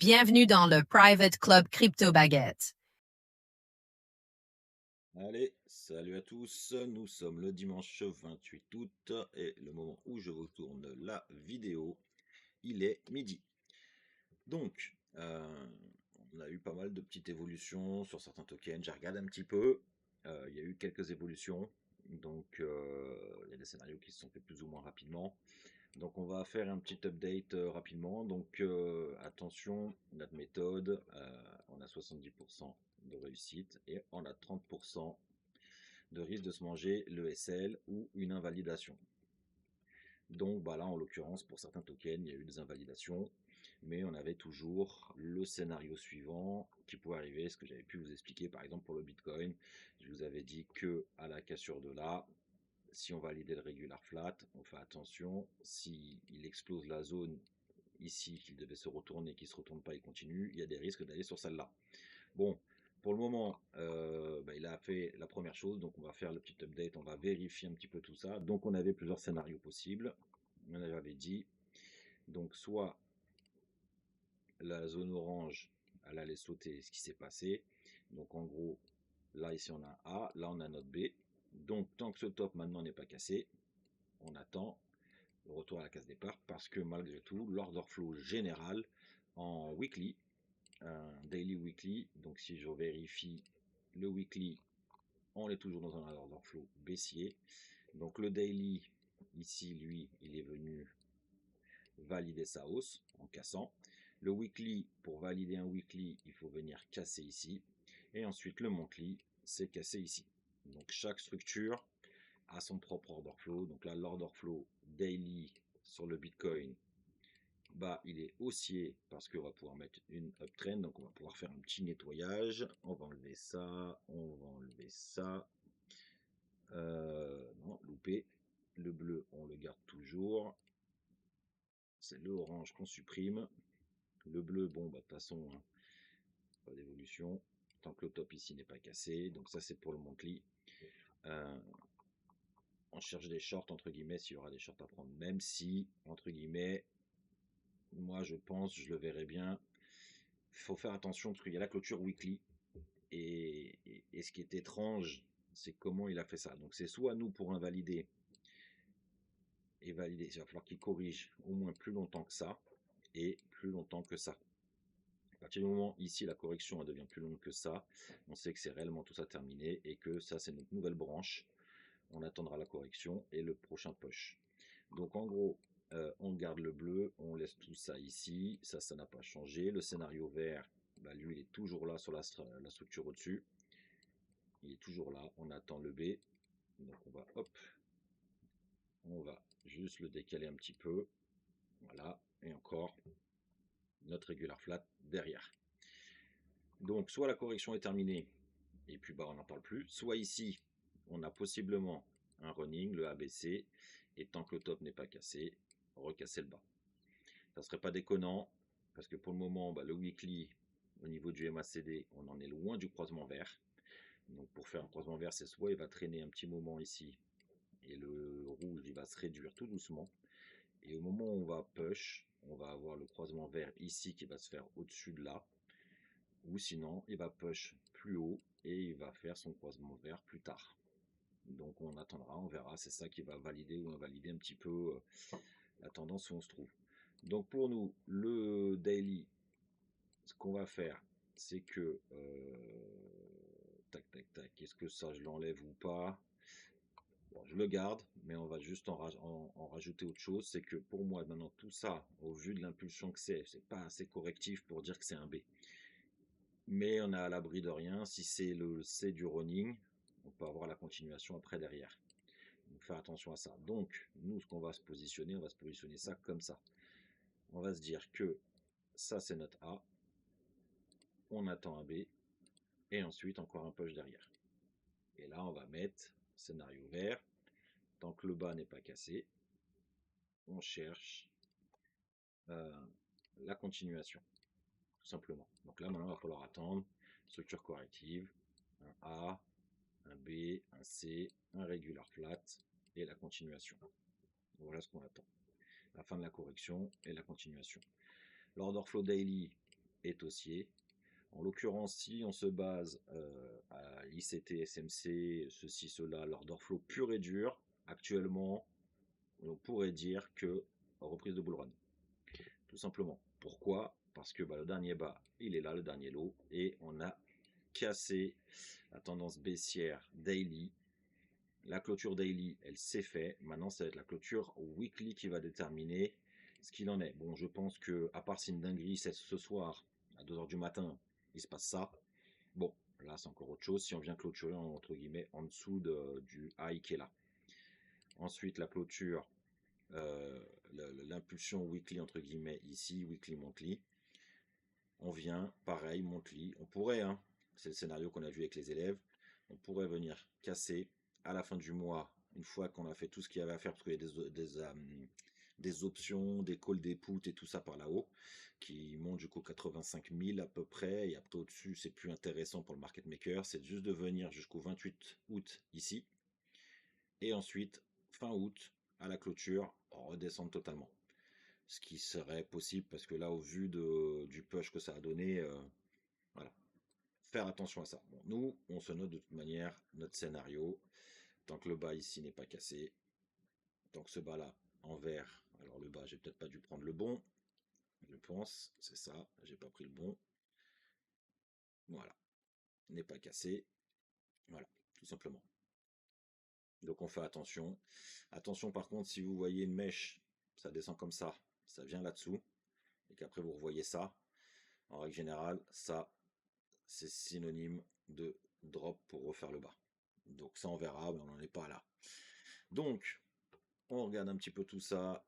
Bienvenue dans le Private Club Crypto Baguette. Allez, salut à tous, nous sommes le dimanche 28 août et le moment où je vous tourne la vidéo, il est midi. Donc, on a eu pas mal de petites évolutions sur certains tokens, j'ai regardé un petit peu, il y a eu quelques évolutions, donc il y a des scénarios qui se sont faits plus ou moins rapidement. Donc on va faire un petit update rapidement. Donc attention, notre méthode, on a 70% de réussite et on a 30% de risque de se manger le SL ou une invalidation. Donc bah là en l'occurrence pour certains tokens il y a eu des invalidations, mais on avait toujours le scénario suivant qui pouvait arriver, ce que j'avais pu vous expliquer par exemple pour le Bitcoin. Je vous avais dit que à la cassure de là, si on validait le regular flat, on fait attention, si il explose la zone ici, qu'il devait se retourner, qu'il ne se retourne pas, il continue, il y a des risques d'aller sur celle-là. Bon, pour le moment, il a fait la première chose, donc on va faire le petit update, on va vérifier un petit peu tout ça. Donc on avait plusieurs scénarios possibles, on avait dit, donc soit la zone orange, elle allait sauter, ce qui s'est passé, donc en gros, là ici on a A, là on a notre B, donc tant que ce top maintenant n'est pas cassé, on attend le retour à la case départ, parce que malgré tout, l'order flow général en weekly, daily weekly, donc si je vérifie le weekly, on est toujours dans un order flow baissier. Donc le daily, ici, lui, il est venu valider sa hausse en cassant. Le weekly, pour valider un weekly, il faut venir casser ici. Et ensuite, le monthly, c'est casser ici. Donc chaque structure a son propre order flow. Donc là, l'order flow daily sur le Bitcoin, bah, il est haussier parce qu'on va pouvoir mettre une uptrend. Donc on va pouvoir faire un petit nettoyage. On va enlever ça, on va enlever ça. Non, loupé. Le bleu, on le garde toujours. C'est le orange qu'on supprime. Le bleu, bon, bah, de toute façon, hein, pas d'évolution. Tant que le top ici n'est pas cassé. Donc ça, c'est pour le monthly. Euh, on cherche des shorts, entre guillemets, s'il y aura des shorts à prendre. Même si, entre guillemets, moi, je pense, je le verrai bien. Il faut faire attention parce qu'il y a la clôture weekly. Et ce qui est étrange, c'est comment il a fait ça. Donc c'est soit nous pour invalider et valider, il va falloir qu'il corrige au moins plus longtemps que ça et plus longtemps que ça. À partir du moment ici la correction elle devient plus longue que ça, on sait que c'est réellement tout ça terminé et que ça c'est notre nouvelle branche. On attendra la correction et le prochain push. Donc en gros, on garde le bleu, on laisse tout ça ici, ça n'a pas changé. Le scénario vert, bah, lui il est toujours là sur la structure au-dessus. Il est toujours là, on attend le B. Donc on va hop, on va juste le décaler un petit peu. Voilà, et encore notre regular flat derrière. Donc soit la correction est terminée et puis bah on n'en parle plus, soit ici on a possiblement un running, le ABC, et tant que le top n'est pas cassé, recasser le bas. Ça serait pas déconnant parce que pour le moment bah, le weekly au niveau du MACD on en est loin du croisement vert. Donc pour faire un croisement vert c'est soit il va traîner un petit moment ici et le rouge il va se réduire tout doucement. Et au moment où on va push, on va avoir le croisement vert ici qui va se faire au-dessus de là. Ou sinon, il va push plus haut et il va faire son croisement vert plus tard. Donc on attendra, on verra. C'est ça qui va valider ou invalider un petit peu la tendance où on se trouve. Donc pour nous, le daily, ce qu'on va faire, c'est que tac tac tac, est-ce que ça je l'enlève ou pas? Bon, je le garde, mais on va juste en rajouter autre chose. C'est que pour moi, maintenant, tout ça, au vu de l'impulsion que c'est pas assez correctif pour dire que c'est un B. Mais on est à l'abri de rien. Si c'est le C du running, on peut avoir la continuation après derrière. Donc faire attention à ça. Donc, nous, ce qu'on va se positionner, on va se positionner ça comme ça. On va se dire que ça, c'est notre A. On attend un B. Et ensuite, encore un push derrière. Et là, on va mettre scénario vert. Tant que le bas n'est pas cassé, on cherche la continuation, tout simplement. Donc là, maintenant, il va falloir attendre structure corrective, un A, un B, un C, un regular flat et la continuation. Voilà ce qu'on attend. La fin de la correction et la continuation. L'order flow daily, est haussier. En l'occurrence, si on se base à l'ICT, SMC, ceci, cela, l'order flow pur et dur, actuellement, on pourrait dire que reprise de bull run. Tout simplement. Pourquoi? Parce que le dernier bas, il est là, le dernier low, et on a cassé la tendance baissière daily. La clôture daily, elle s'est faite. Maintenant, ça va être la clôture weekly qui va déterminer ce qu'il en est. Bon, je pense que, à part si une dinguerie, c'est ce soir, à 2 h du matin, il se passe ça. Bon, là, c'est encore autre chose. Si on vient clôturer, entre guillemets, en dessous du high qui est là. Ensuite, la clôture, l'impulsion weekly, entre guillemets, ici, weekly, monthly. On vient, pareil, monthly. On pourrait, hein, c'est le scénario qu'on a vu avec les élèves, on pourrait venir casser à la fin du mois, une fois qu'on a fait tout ce qu'il y avait à faire, parce qu'il y a des options, des calls, des puts et tout ça par là-haut, qui montent jusqu'aux 85 000 à peu près, et après au-dessus, c'est plus intéressant pour le market maker, c'est juste de venir jusqu'au 28 août ici, et ensuite, fin août, à la clôture, redescendre totalement. Ce qui serait possible, parce que là, au vu du push que ça a donné, voilà, faire attention à ça. Bon, nous, on se note de toute manière notre scénario. Tant que le bas ici n'est pas cassé, tant que ce bas là en vert, alors le bas, j'ai peut-être pas dû prendre le bon, je pense, c'est ça, j'ai pas pris le bon. Voilà, n'est pas cassé. Voilà, tout simplement. Donc on fait attention. Attention par contre, si vous voyez une mèche, ça descend comme ça vient là-dessous, et qu'après vous revoyez ça, en règle générale, ça, c'est synonyme de drop pour refaire le bas. Donc ça on verra, mais on n'en est pas là. Donc on regarde un petit peu tout ça.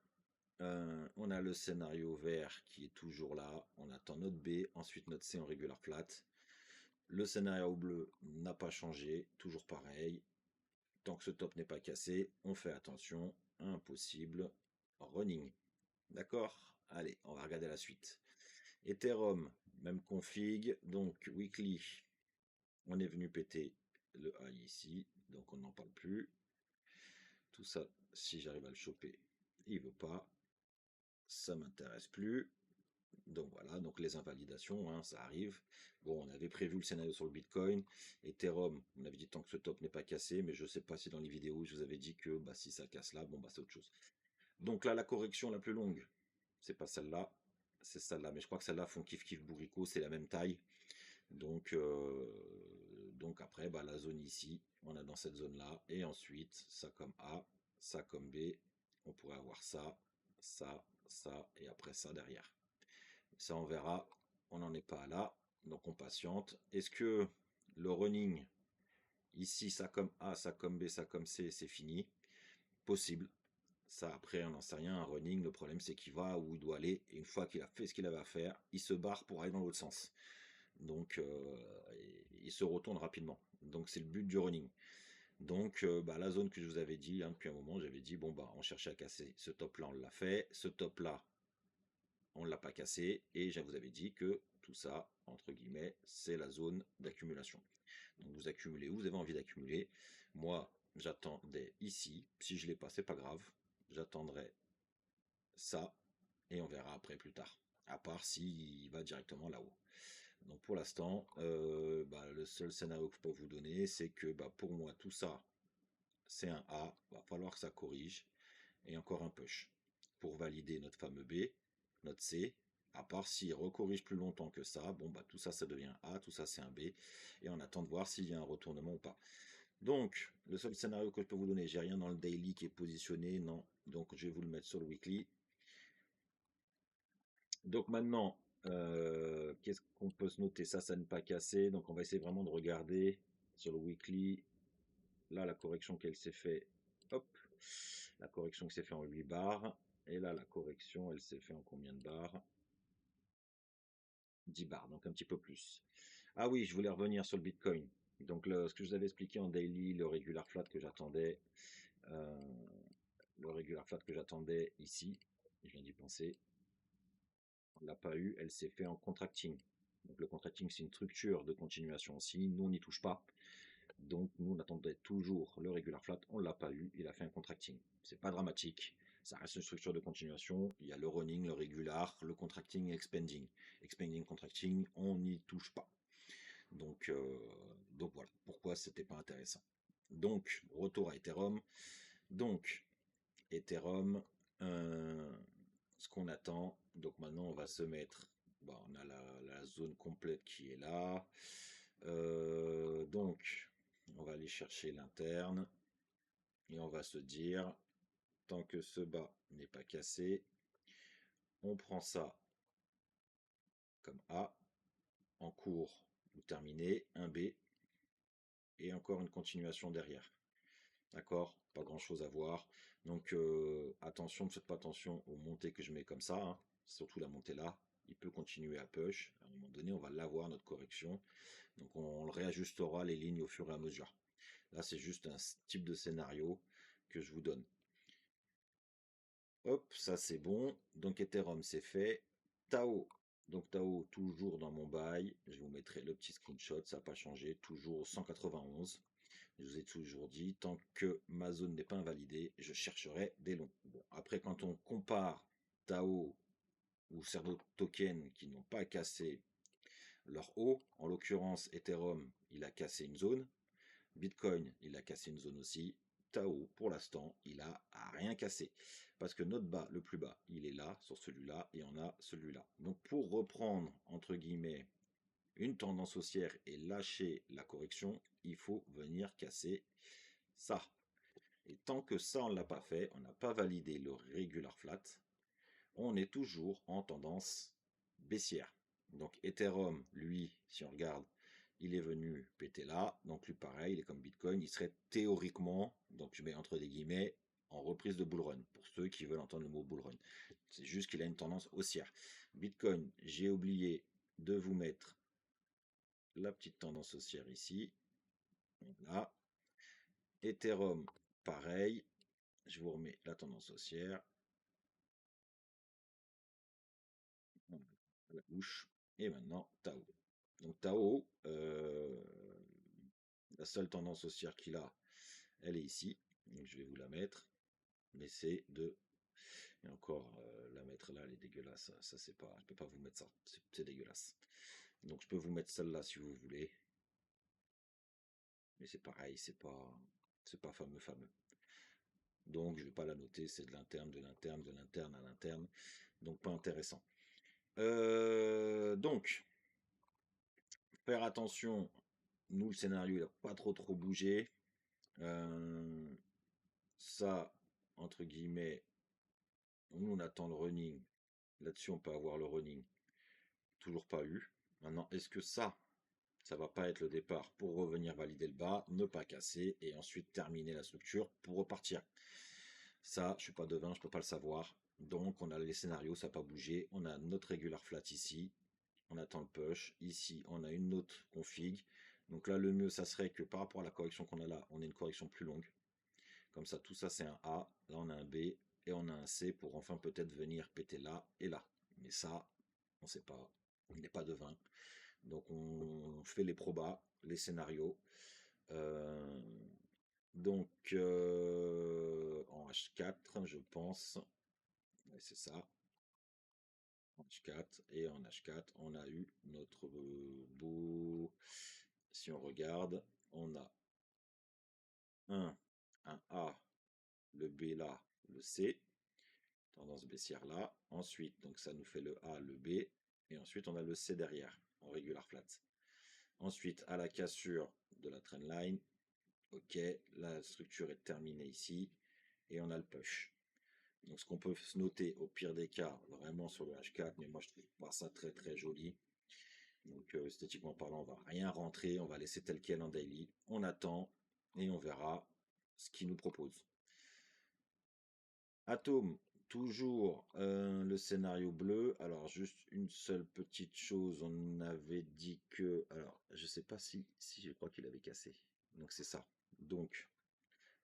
On a le scénario vert qui est toujours là. On attend notre B, ensuite notre C en regular flat. Le scénario bleu n'a pas changé, toujours pareil. Tant que ce top n'est pas cassé, on fait attention. Impossible. Running. D'accord? Allez, on va regarder la suite. Ethereum, même config. Donc weekly, on est venu péter le high ici, donc on n'en parle plus. Tout ça, si j'arrive à le choper, il veut pas. Ça m'intéresse plus. Donc voilà, donc les invalidations, hein, ça arrive. Bon, on avait prévu le scénario sur le Bitcoin. Ethereum, on avait dit tant que ce top n'est pas cassé, mais je ne sais pas si dans les vidéos, je vous avais dit que si ça casse là, bon c'est autre chose. Donc là, la correction la plus longue, c'est pas celle-là, c'est celle-là. Mais je crois que celle-là font kiff kiff bourricot, c'est la même taille. Donc, après, la zone ici, on a dans cette zone-là. Et ensuite, ça comme A, ça comme B. On pourrait avoir ça, ça, ça, et après ça derrière. Ça, on verra. On n'en est pas là. Donc, on patiente. Est-ce que le running, ici, ça comme A, ça comme B, ça comme C, c'est fini? Possible. Ça, après, on n'en sait rien. Un running, le problème, c'est qu'il va où il doit aller. Et une fois qu'il a fait ce qu'il avait à faire, il se barre pour aller dans l'autre sens. Donc, il se retourne rapidement. Donc, c'est le but du running. Donc, la zone que je vous avais dit, hein, depuis un moment, j'avais dit, on cherchait à casser ce top-là, on l'a fait. Ce top-là, on ne l'a pas cassé. Et je vous avais dit que tout ça, entre guillemets, c'est la zone d'accumulation. Donc, vous accumulez où vous avez envie d'accumuler. Moi, j'attendais ici. Si je ne l'ai pas, c'est pas grave. J'attendrai ça. Et on verra après plus tard. À part s'il va directement là-haut. Donc pour l'instant, le seul scénario que je peux vous donner, c'est que pour moi, tout ça, c'est un A. Il va falloir que ça corrige. Et encore un push. Pour valider notre fameux B, notre C. À part s'il recorrige plus longtemps que ça, tout ça, ça devient A. Tout ça, c'est un B. Et on attend de voir s'il y a un retournement ou pas. Donc, le seul scénario que je peux vous donner, j'ai rien dans le daily qui est positionné, non. Donc, je vais vous le mettre sur le weekly. Donc maintenant, qu'est-ce qu'on peut se noter? Ça ne pas casser. Donc on va essayer vraiment de regarder sur le weekly. Là, la correction qu'elle s'est fait, hop, la correction qui s'est fait en 8 barres. Et là, la correction, elle s'est fait en combien de barres? 10 barres, donc un petit peu plus. Ah oui, je voulais revenir sur le Bitcoin. Donc ce que je vous avais expliqué en daily, le regular flat que j'attendais, ici, je viens d'y penser, on l'a pas eu, elle s'est fait en contracting. Donc le contracting, c'est une structure de continuation aussi. Nous, on n'y touche pas. Donc nous, on attendait toujours le regular flat. On l'a pas eu. Il a fait un contracting. C'est pas dramatique. Ça reste une structure de continuation. Il y a le running, le régular, le contracting et expanding. Expanding, contracting, on n'y touche pas. Donc voilà pourquoi c'était pas intéressant. Donc, retour à Ethereum. Donc, Ethereum, ce qu'on attend. Donc maintenant, on va se mettre. Bon, on a la zone complète qui est là. Donc, on va aller chercher l'interne. Et on va se dire, tant que ce bas n'est pas cassé, on prend ça comme A, en cours ou terminé, un B, et encore une continuation derrière. D'accord? Pas grand chose à voir. Donc attention, ne faites pas attention aux montées que je mets comme ça, hein. Surtout la montée là. Il peut continuer à push. À un moment donné, on va l'avoir, notre correction. Donc on le réajustera les lignes au fur et à mesure. Là, c'est juste un type de scénario que je vous donne. Hop, ça c'est bon. Donc Ethereum, c'est fait. Tao. Donc Tao, toujours dans mon bail. Je vous mettrai le petit screenshot, ça n'a pas changé. Toujours 191. Je vous ai toujours dit, tant que ma zone n'est pas invalidée, je chercherai des longs. Bon, après, quand on compare Tao ou certains tokens qui n'ont pas cassé leur haut, en l'occurrence Ethereum, il a cassé une zone, Bitcoin, il a cassé une zone aussi, Tao, pour l'instant, il a rien cassé. Parce que notre bas, le plus bas, il est là, sur celui-là, et on a celui-là. Donc pour reprendre, entre guillemets, une tendance haussière et lâcher la correction, il faut venir casser ça. Et tant que ça, on ne l'a pas fait, on n'a pas validé le regular flat, on est toujours en tendance baissière. Donc Ethereum, lui, si on regarde, il est venu péter là. Donc lui, pareil, il est comme Bitcoin, il serait théoriquement, donc je mets entre des guillemets, en reprise de bull run, pour ceux qui veulent entendre le mot bull run. C'est juste qu'il a une tendance haussière. Bitcoin, j'ai oublié de vous mettre la petite tendance haussière ici. Là. Ethereum, pareil. Je vous remets la tendance haussière. La bouche. Et maintenant, Tao. Donc Tao, la seule tendance haussière qu'il a, elle est ici. Donc je vais vous la mettre. Mais c'est de... Et encore, la mettre là, elle est dégueulasse. Ça, c'est pas... Je peux pas vous mettre ça. C'est dégueulasse. Donc je peux vous mettre celle-là si vous voulez. Mais c'est pareil, c'est pas... C'est pas fameux, fameux. Donc je vais pas la noter, c'est de l'interne, de l'interne, de l'interne à l'interne. Donc pas intéressant. Donc, faire attention, nous le scénario il n'a pas trop bougé. Ça, entre guillemets, nous on attend le running. Là-dessus on peut avoir le running. Toujours pas eu. Maintenant, est-ce que ça va pas être le départ pour revenir valider le bas, ne pas casser et ensuite terminer la structure pour repartir? Ça, je suis pas devin, je peux pas le savoir. Donc on a les scénarios, ça n'a pas bougé. On a notre regular flat ici. On attend le push. Ici, on a une autre config. Donc là, le mieux, ça serait que par rapport à la correction qu'on a là, on ait une correction plus longue. Comme ça, tout ça, c'est un A. Là, on a un B et on a un C pour enfin peut-être venir péter là et là. Mais ça, on ne sait pas. On n'est pas devin. Donc, on fait les probas, les scénarios. Euh, en H4, je pense. C'est ça. En H4 et en H4 on a eu notre beau, si on regarde, on a un A, le B là, le C, tendance baissière là, ensuite donc ça nous fait le A, le B, et ensuite on a le C derrière, en regular flat. Ensuite à la cassure de la trendline, ok, la structure est terminée ici, et on a le push. Donc ce qu'on peut noter au pire des cas, vraiment sur le H4, mais moi je trouve pas ça très joli. Donc esthétiquement parlant, on va rien rentrer, on va laisser tel quel en daily. On attend et on verra ce qu'il nous propose. Atome, toujours le scénario bleu. Alors juste une seule petite chose, on avait dit que... Alors je sais pas si je crois qu'il avait cassé. Donc c'est ça. Donc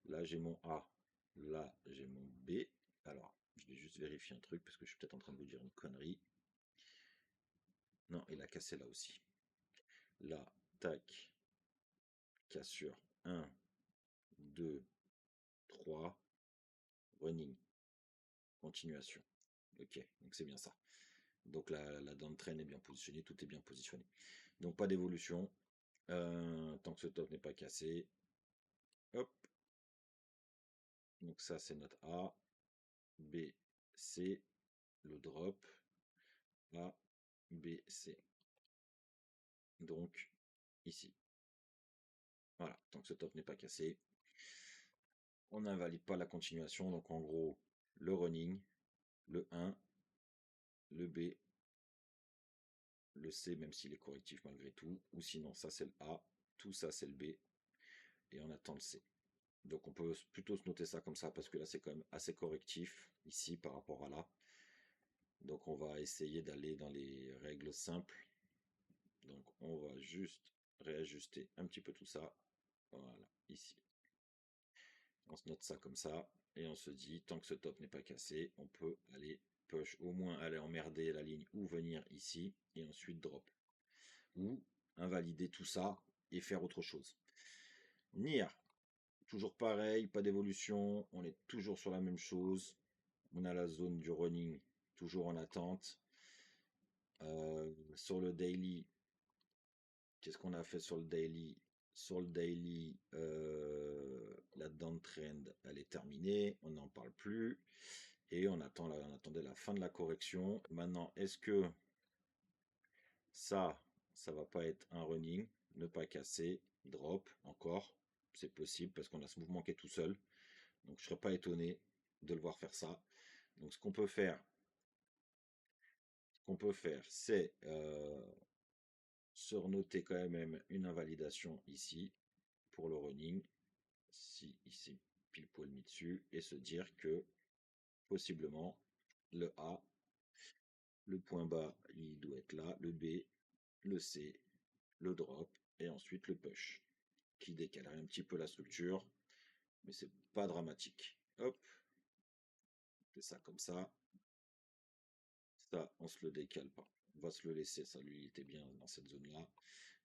là j'ai mon A, là j'ai mon B. Alors je vais juste vérifier un truc parce que je suis peut-être en train de vous dire une connerie. Non, il a cassé là aussi. Là, tac, cassure 1, 2, 3, running. continuation. Ok, donc c'est bien ça. Donc la downtrend est bien positionnée, tout est bien positionné. Donc pas d'évolution, tant que ce top n'est pas cassé. Hop. Donc ça c'est notre A, B, C, le drop, A, B, C. Donc ici. Voilà, tant que ce top n'est pas cassé, on n'invalide pas la continuation. Donc en gros, le running, le 1, le B, le C, même s'il est correctif malgré tout, ou sinon ça c'est le A, tout ça c'est le B, et on attend le C. Donc on peut plutôt se noter ça comme ça, parce que là c'est quand même assez correctif, ici, par rapport à là. Donc on va essayer d'aller dans les règles simples. Donc on va juste réajuster un petit peu tout ça. Voilà, ici. On se note ça comme ça, et on se dit, tant que ce top n'est pas cassé, on peut aller push, au moins aller emmerder la ligne, ou venir ici, et ensuite drop. Ou invalider tout ça, et faire autre chose. Nier, toujours pareil, pas d'évolution, on est toujours sur la même chose. On a la zone du running, toujours en attente. Sur le daily, qu'est-ce qu'on a fait sur le daily? Sur le daily, la downtrend, elle est terminée, on n'en parle plus. Et on attendait la fin de la correction. Maintenant, est-ce que ça va pas être un running, ne pas casser, drop encore? C'est possible parce qu'on a ce mouvement qui est tout seul. Donc je serais pas étonné de le voir faire ça. Donc ce qu'on peut faire, c'est se renoter quand même une invalidation ici pour le running, si ici pile poil mis dessus, et se dire que possiblement le A, le point bas, il doit être là, le B, le C, le drop, et ensuite le push, qui décalerait un petit peu la structure, mais c'est pas dramatique. Hop, on fait ça comme ça. Ça, on se le décale pas. On va se le laisser, ça lui était bien dans cette zone-là.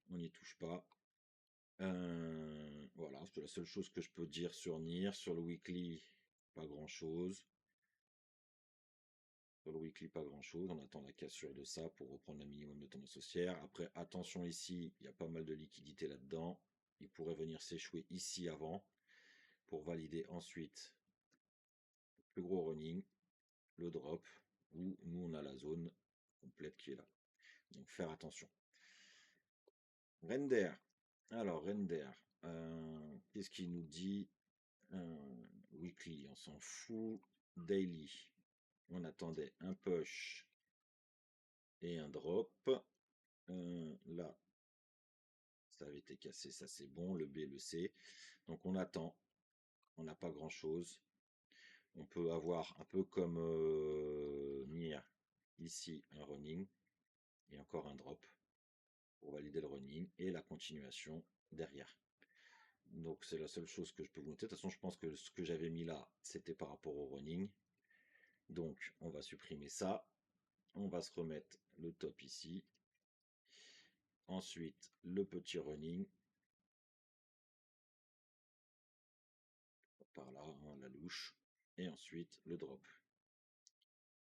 On n'y touche pas. Voilà, c'est la seule chose que je peux dire sur Nier. Sur le weekly, pas grand-chose. Sur le weekly, pas grand-chose. On attend la cassure de ça pour reprendre un minimum de tendance haussière. Après, attention ici, il y a pas mal de liquidité là-dedans. Il pourrait venir s'échouer ici avant pour valider ensuite le plus gros running, le drop, où nous on a la zone complète qui est là. Donc faire attention. Render. Alors Render, qu'est-ce qu'il nous dit? Weekly, on s'en fout. Daily, on attendait un push et un drop. Là, ça avait été cassé, ça c'est bon, le B, le C. Donc on attend, on n'a pas grand-chose. On peut avoir un peu comme Nier, ici un running et encore un drop pour valider le running et la continuation derrière. Donc c'est la seule chose que je peux vous noter. De toute façon, je pense que ce que j'avais mis là, c'était par rapport au running. Donc on va supprimer ça. On va se remettre le top ici. Ensuite, le petit running. Par là, hein, la louche. Et ensuite, le drop.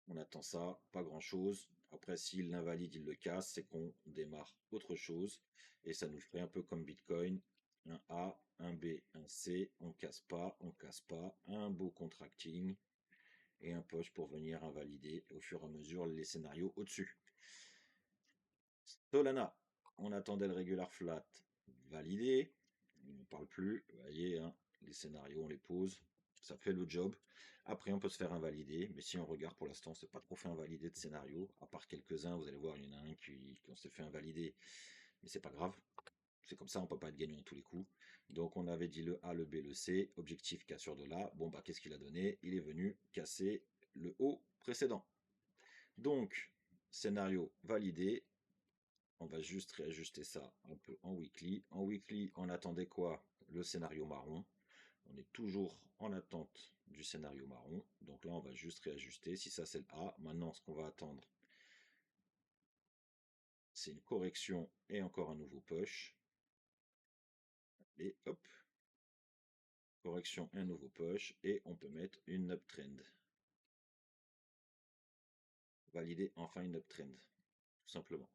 On attend ça, pas grand chose. Après, s'il l'invalide, il le casse, c'est qu'on démarre autre chose. Et ça nous ferait un peu comme Bitcoin. Un A, un B, un C. On casse pas, on casse pas. Un beau contracting. Et un push pour venir invalider au fur et à mesure les scénarios au-dessus. Solana, on attendait le regular flat validé. On ne parle plus. Vous voyez, hein, les scénarios, on les pose. Ça fait le job. Après, on peut se faire invalider. Mais si on regarde pour l'instant, c'est pas trop fait invalider de scénario. À part quelques-uns, vous allez voir, il y en a un qui s'est fait invalider. Mais c'est pas grave. C'est comme ça, on peut pas être gagnant à tous les coups. Donc on avait dit le A, le B, le C. Objectif cassure de là. Bon, bah qu'est-ce qu'il a donné? Il est venu casser le haut précédent. Donc, scénario validé. On va juste réajuster ça un peu en weekly. En weekly, on attendait quoi? Le scénario marron. On est toujours en attente du scénario marron. Donc là, on va juste réajuster. Si ça, c'est le A. Maintenant, ce qu'on va attendre, c'est une correction et encore un nouveau push. Et hop. Correction et un nouveau push. Et on peut mettre une uptrend. valider enfin une uptrend, tout simplement.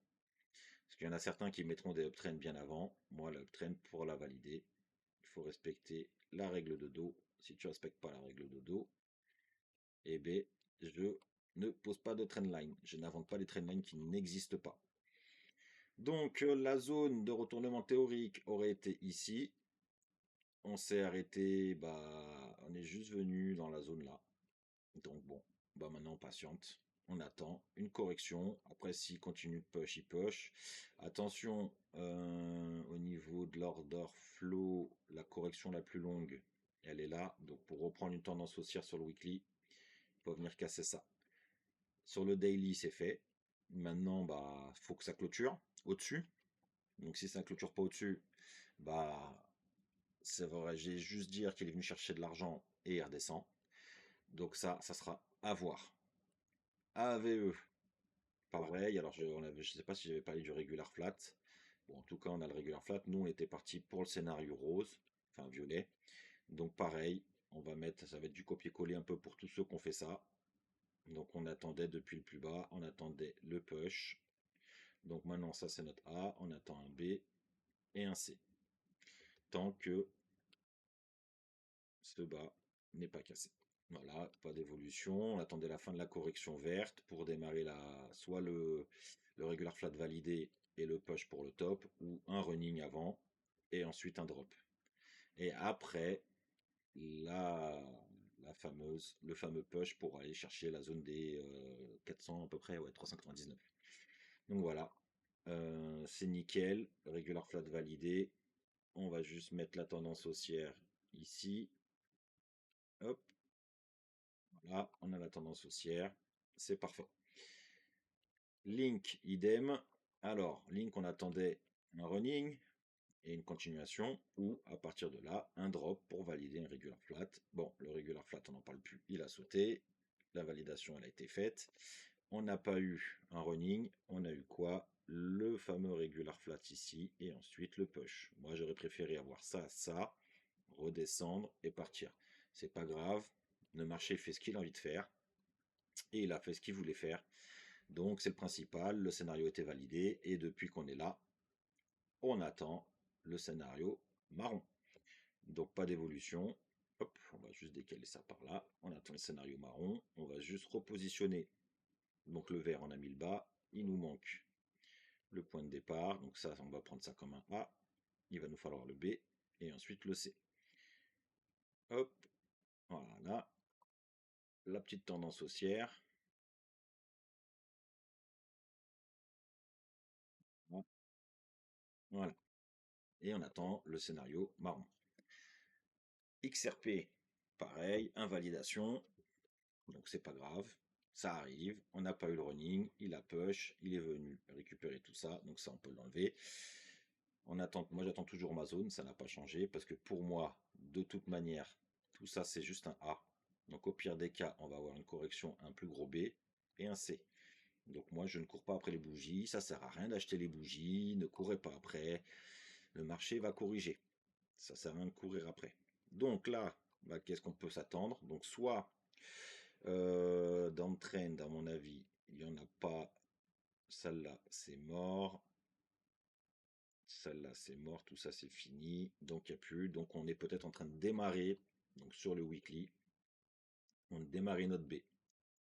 Parce qu'il y en a certains qui mettront des uptrends bien avant. Moi, la uptrend, pour la valider, il faut respecter la règle de dos. Si tu ne respectes pas la règle de dos, eh bien, je ne pose pas de trendline. Je n'invente pas des trendlines qui n'existent pas. Donc, la zone de retournement théorique aurait été ici. On s'est arrêté, on est juste venu dans la zone là. Donc bon, maintenant on patiente, on attend une correction. Après, s'il continue de push, il push. Attention, au niveau de l'order flow, la correction la plus longue, elle est là. Donc pour reprendre une tendance haussière sur le weekly, il faut venir casser ça. Sur le daily, c'est fait. Maintenant, faut que ça clôture au-dessus. Donc si ça ne clôture pas au-dessus, bah c'est vrai, j'ai juste dire qu'il est venu chercher de l'argent et il redescend. Donc ça sera à voir. AVE, pareil. Alors je sais pas si j'avais parlé du regular flat. Bon, en tout cas, on a le regular flat. Nous, on était parti pour le scénario rose, enfin violet. Donc pareil, on va mettre, ça va être du copier-coller un peu pour tous ceux qui ont fait ça. Donc on attendait depuis le plus bas, on attendait le push. Donc maintenant, ça c'est notre A, on attend un B et un C. Tant que ce bas n'est pas cassé. Voilà, pas d'évolution. On attendait la fin de la correction verte pour démarrer soit le regular flat validé et le push pour le top, ou un running avant et ensuite un drop. Et après, la, le fameux push pour aller chercher la zone des 400 à peu près, ouais, 399. Donc voilà, c'est nickel, regular flat validé. On va juste mettre la tendance haussière ici. Hop, voilà, on a la tendance haussière, c'est parfait. Link, idem. Alors, Link, on attendait un running et une continuation, ou à partir de là, un drop pour valider un regular flat. Bon, le regular flat, on n'en parle plus, il a sauté. La validation, elle a été faite. On n'a pas eu un running, on a eu quoi? Le fameux regular flat ici, et ensuite le push. Moi, j'aurais préféré avoir ça, redescendre et partir. C'est pas grave, le marché fait ce qu'il a envie de faire, et il a fait ce qu'il voulait faire. Donc c'est le principal, le scénario était validé, et depuis qu'on est là, on attend le scénario marron. Donc pas d'évolution. Hop, on va juste décaler ça par là. On attend le scénario marron. On va juste repositionner. Donc le vert, on a mis le bas. Il nous manque le point de départ. Donc ça, on va prendre ça comme un A. Il va nous falloir le B et ensuite le C. Hop, voilà. La petite tendance haussière. Voilà. Et on attend le scénario marron. XRP, pareil, invalidation. Donc c'est pas grave, ça arrive, on n'a pas eu le running, il a push, il est venu récupérer tout ça, donc ça on peut l'enlever. Moi j'attends toujours ma zone, ça n'a pas changé, parce que pour moi, de toute manière, tout ça c'est juste un A. Donc au pire des cas, on va avoir une correction, un plus gros B et un C. Donc moi je ne cours pas après les bougies, ça sert à rien d'acheter les bougies, ne courez pas après, le marché va corriger. Ça sert à rien de courir après. Donc là, qu'est-ce qu'on peut s'attendre? Donc soit dans le trend, à mon avis, il n'y en a pas. Celle-là, c'est mort. Celle-là, c'est mort. Tout ça, c'est fini. Donc, il n'y a plus. Donc, on est peut-être en train de démarrer. Donc, sur le weekly, on démarre notre B.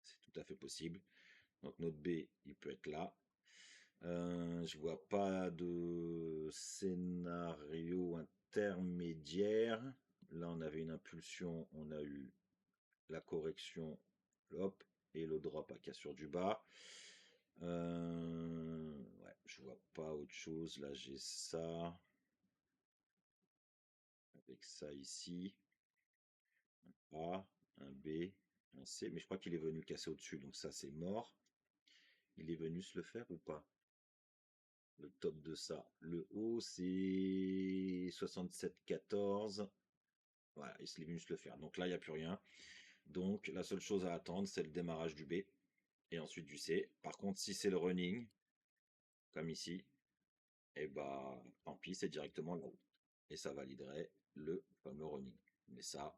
C'est tout à fait possible. Donc, notre B, il peut être là. Je vois pas de scénario intermédiaire. Là, on avait une impulsion. On a eu la correction. Hop. Et le drop à cassure du bas. Ouais, je vois pas autre chose. Là, j'ai ça. Avec ça ici. Un A, un B, un C. Mais je crois qu'il est venu casser au-dessus. Donc ça, c'est mort. Il est venu se le faire ou pas? Le top de ça. Le haut, c'est 67,14. Voilà, il est venu se le faire. Donc là, il n'y a plus rien. Donc la seule chose à attendre, c'est le démarrage du B. Et ensuite du C. Par contre, si c'est le running, comme ici, et tant pis, c'est directement là-haut. Et ça validerait le fameux running. Mais ça,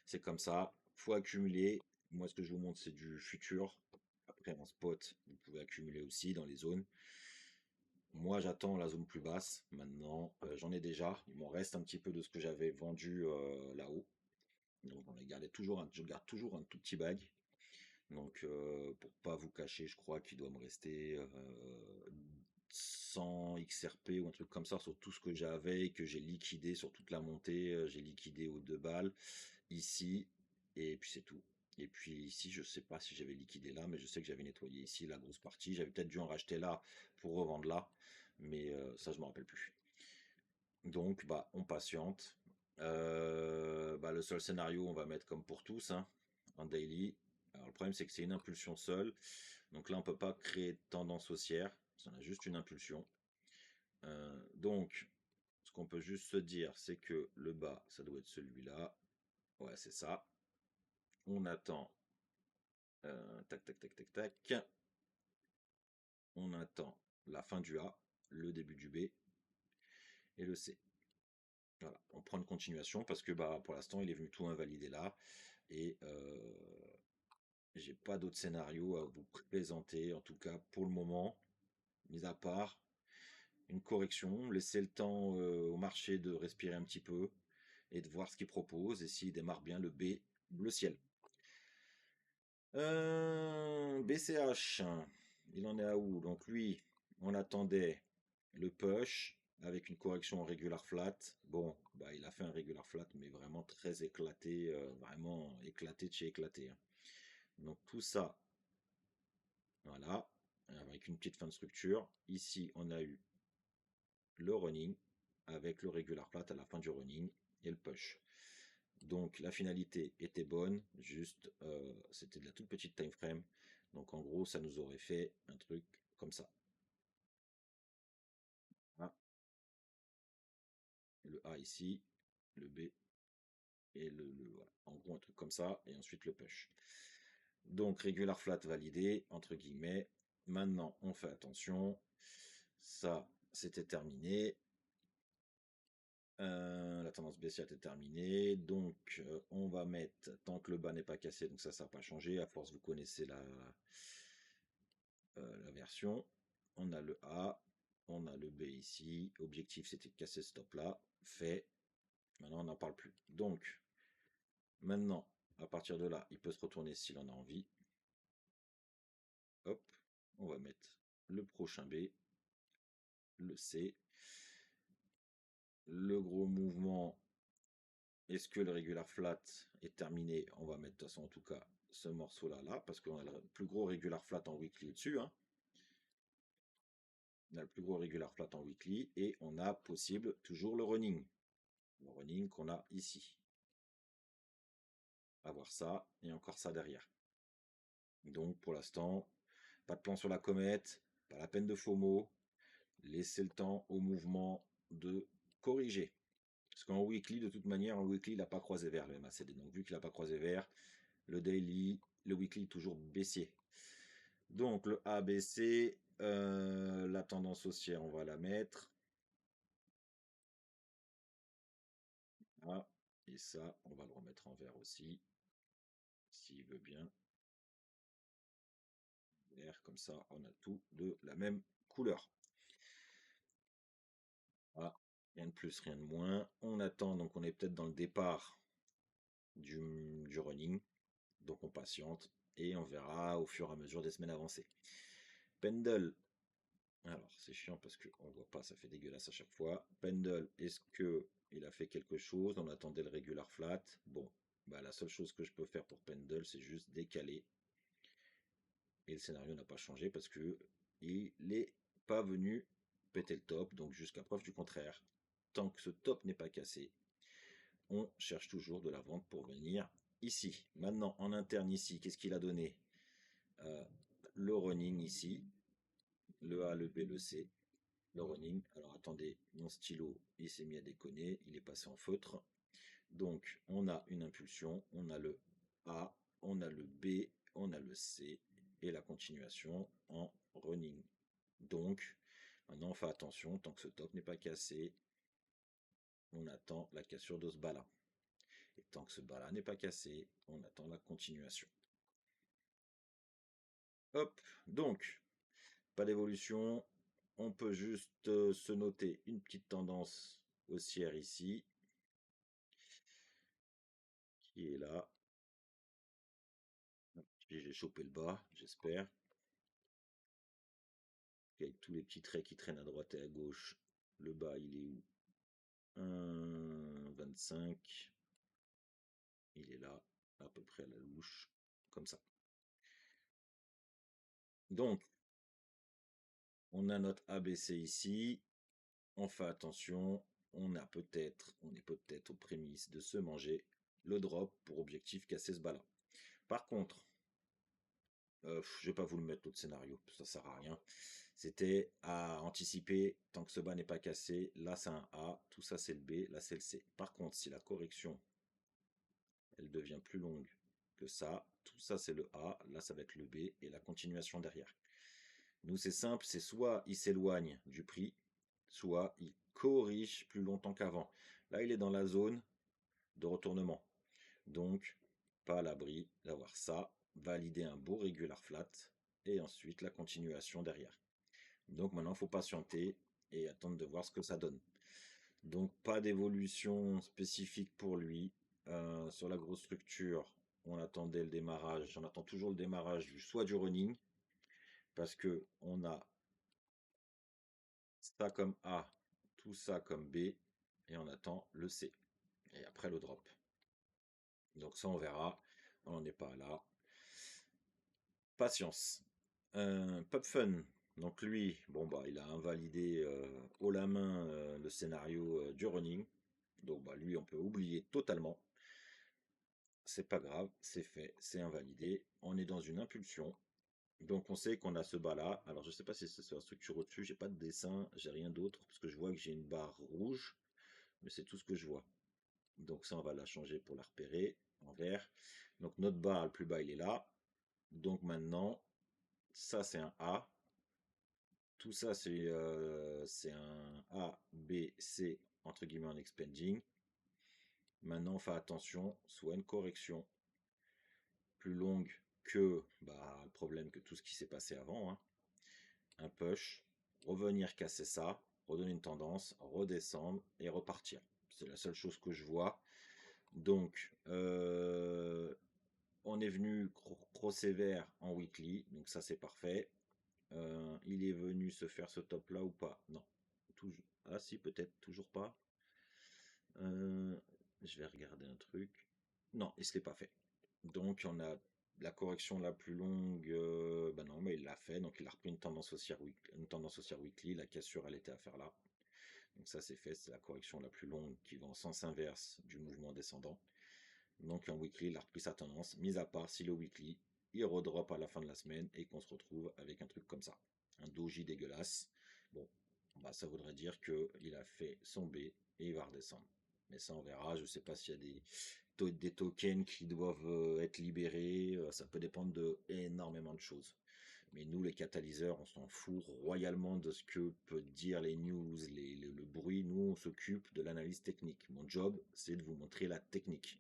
c'est comme ça, faut accumuler. Moi, ce que je vous montre, c'est du futur. après, en spot, vous pouvez accumuler aussi dans les zones. Moi, j'attends la zone plus basse. Maintenant, j'en ai déjà. Il m'en reste un petit peu de ce que j'avais vendu là-haut. Donc, je garde toujours un tout petit bag. Donc, pour pas vous cacher, je crois qu'il doit me rester 100 XRP ou un truc comme ça sur tout ce que j'avais et que j'ai liquidé sur toute la montée. J'ai liquidé aux 2 balles ici et puis c'est tout. Et puis ici, je sais pas si j'avais liquidé là, mais je sais que j'avais nettoyé ici la grosse partie. J'avais peut-être dû en racheter là pour revendre là, mais ça, je me rappelle plus. Donc, bah, on patiente. Bah, le seul scénario, on va mettre comme pour tous, hein, en daily. Alors, le problème, c'est que c'est une impulsion seule. Donc là, on peut pas créer de tendance haussière. On a juste une impulsion. Donc, ce qu'on peut juste se dire, c'est que le bas, ça doit être celui-là. Ouais, c'est ça. On attend. Tac, tac, tac, tac, tac. On attend la fin du A, le début du B et le C. Voilà, on prend une continuation parce que bah, pour l'instant, il est venu tout invalider là. Et j'ai pas d'autre scénario à vous présenter, en tout cas pour le moment, mis à part une correction, laisser le temps au marché de respirer un petit peu et de voir ce qu'il propose et s'il démarre bien le B, bleu ciel. BCH, il en est à où? Donc lui, on attendait le push avec une correction en regular flat. Bon, bah il a fait un regular flat, mais vraiment très éclaté, vraiment éclaté de chez éclaté, hein. Donc tout ça, voilà, avec une petite fin de structure. Ici, on a eu le running avec le regular flat à la fin du running et le push. Donc la finalité était bonne, juste c'était de la toute petite time frame. Donc en gros, ça nous aurait fait un truc comme ça. Ah, le A ici, le B et voilà. En gros, un truc comme ça, et ensuite le push. Donc regular flat validé, entre guillemets. Maintenant, on fait attention. Ça, c'était terminé. La tendance baissière est terminée, donc on va mettre, tant que le bas n'est pas cassé, donc ça n'a pas changé, à force vous connaissez la version. On a le A, on a le B ici, objectif c'était de casser ce stop là, fait, maintenant on n'en parle plus. Donc, maintenant, à partir de là, il peut se retourner s'il en a envie. Hop, on va mettre le prochain B, le C, le gros mouvement. Est-ce que le regular flat est terminé? On va mettre de toute façon en tout cas ce morceau-là là, parce qu'on a le plus gros regular flat en weekly au-dessus, hein. On a le plus gros regular flat en weekly et on a possible toujours le running. Le running qu'on a ici. Avoir ça et encore ça derrière. Donc pour l'instant, pas de plan sur la comète, pas la peine de FOMO, laissez le temps au mouvement de corriger. Parce qu'en weekly, de toute manière, en weekly, il n'a pas croisé vert le MACD. Donc vu qu'il n'a pas croisé vert, le daily, le weekly toujours baissier. Donc le ABC, la tendance haussière, on va la mettre. Ah, et ça, on va le remettre en vert aussi, s'il veut bien. Vert, comme ça, on a tout de la même couleur. Ah, rien de plus, rien de moins. On attend, donc on est peut-être dans le départ du running. Donc on patiente et on verra au fur et à mesure des semaines avancées. Pendle. Alors c'est chiant parce qu'on voit pas, ça fait dégueulasse à chaque fois. Pendle, est-ce que il a fait quelque chose? On attendait le regular flat. Bon, bah la seule chose que je peux faire pour Pendle, c'est juste décaler. Et le scénario n'a pas changé parce que il n'est pas venu péter le top, donc jusqu'à preuve du contraire. Tant que ce top n'est pas cassé, on cherche toujours de la vente pour venir ici. Maintenant, en interne ici, qu'est-ce qu'il a donné? Le running ici, le A, le B, le C, le running. Alors attendez, mon stylo, il s'est mis à déconner, il est passé en feutre. Donc, on a une impulsion, on a le A, on a le B, on a le C, et la continuation en running. Donc, maintenant on fait attention, tant que ce top n'est pas cassé, on attend la cassure de ce bas-là. Et tant que ce bas-là n'est pas cassé, on attend la continuation. Hop, donc, pas d'évolution. On peut juste se noter une petite tendance haussière ici, qui est là. J'ai chopé le bas, j'espère. Avec tous les petits traits qui traînent à droite et à gauche. Le bas, il est où? 1,25. Il est là, à peu près à la louche, comme ça. Donc, on a notre ABC ici. On fait attention. On est peut-être aux prémices de se manger le drop pour objectif casser ce bas-là. Par contre, je vais pas vous le mettre l'autre scénario, ça sert à rien. C'était à anticiper tant que ce bas n'est pas cassé. Là, c'est un A, tout ça c'est le B, là c'est le C. Par contre, si la correction elle devient plus longue que ça, tout ça c'est le A, là ça va être le B et la continuation derrière. Nous, c'est simple, c'est soit il s'éloigne du prix, soit il corrige plus longtemps qu'avant. Là, il est dans la zone de retournement. Donc, pas à l'abri d'avoir ça, valider un beau regular flat, et ensuite la continuation derrière. Donc maintenant, il faut patienter et attendre de voir ce que ça donne. Donc, pas d'évolution spécifique pour lui. Sur la grosse structure, on attendait le démarrage, on attend toujours le démarrage soit du running, parce que on a ça comme A, tout ça comme B, et on attend le C. Et après le drop. Donc ça, on verra. On n'en est pas là. Patience. Pop Fun. Donc lui, bon bah, il a invalidé haut la main le scénario du running. Donc bah, lui, on peut oublier totalement. C'est pas grave, c'est fait, c'est invalidé. On est dans une impulsion. Donc on sait qu'on a ce bas là. Alors je sais pas si c'est sur la structure au-dessus, j'ai pas de dessin, j'ai rien d'autre, parce que je vois que j'ai une barre rouge, mais c'est tout ce que je vois. Donc ça, on va la changer pour la repérer en vert. Donc notre bas le plus bas, il est là. Donc maintenant, ça c'est un A. Tout ça c'est un A, B, C, entre guillemets en expanding. Maintenant, on fait attention, soit une correction plus longue que bah, le problème que tout ce qui s'est passé avant. Hein. Un push, revenir casser ça, redonner une tendance, redescendre et repartir. C'est la seule chose que je vois. Donc, on est venu gros sévère en weekly, donc ça c'est parfait. Il est venu se faire ce top là ou pas? Non. Toujours. Ah si, peut-être toujours pas. Je vais regarder un truc. Non, il se l'est pas fait. Donc on a la correction la plus longue. Ben non, mais il l'a fait. Donc il a repris une tendance haussière weekly. La cassure, elle était à faire là. Donc ça c'est fait. C'est la correction la plus longue qui va en sens inverse du mouvement descendant. Donc en weekly, il a repris sa tendance, mis à part si le weekly, il redrop à la fin de la semaine et qu'on se retrouve avec un truc comme ça. Un doji dégueulasse. Bon, bah, ça voudrait dire qu'il a fait son B et il va redescendre. Mais ça, on verra. Je ne sais pas s'il y a des tokens qui doivent être libérés. Ça peut dépendre de énormément de choses. Mais nous, les catalyseurs, on s'en fout royalement de ce que peuvent dire les news, le bruit. Nous, on s'occupe de l'analyse technique. Mon job, c'est de vous montrer la technique.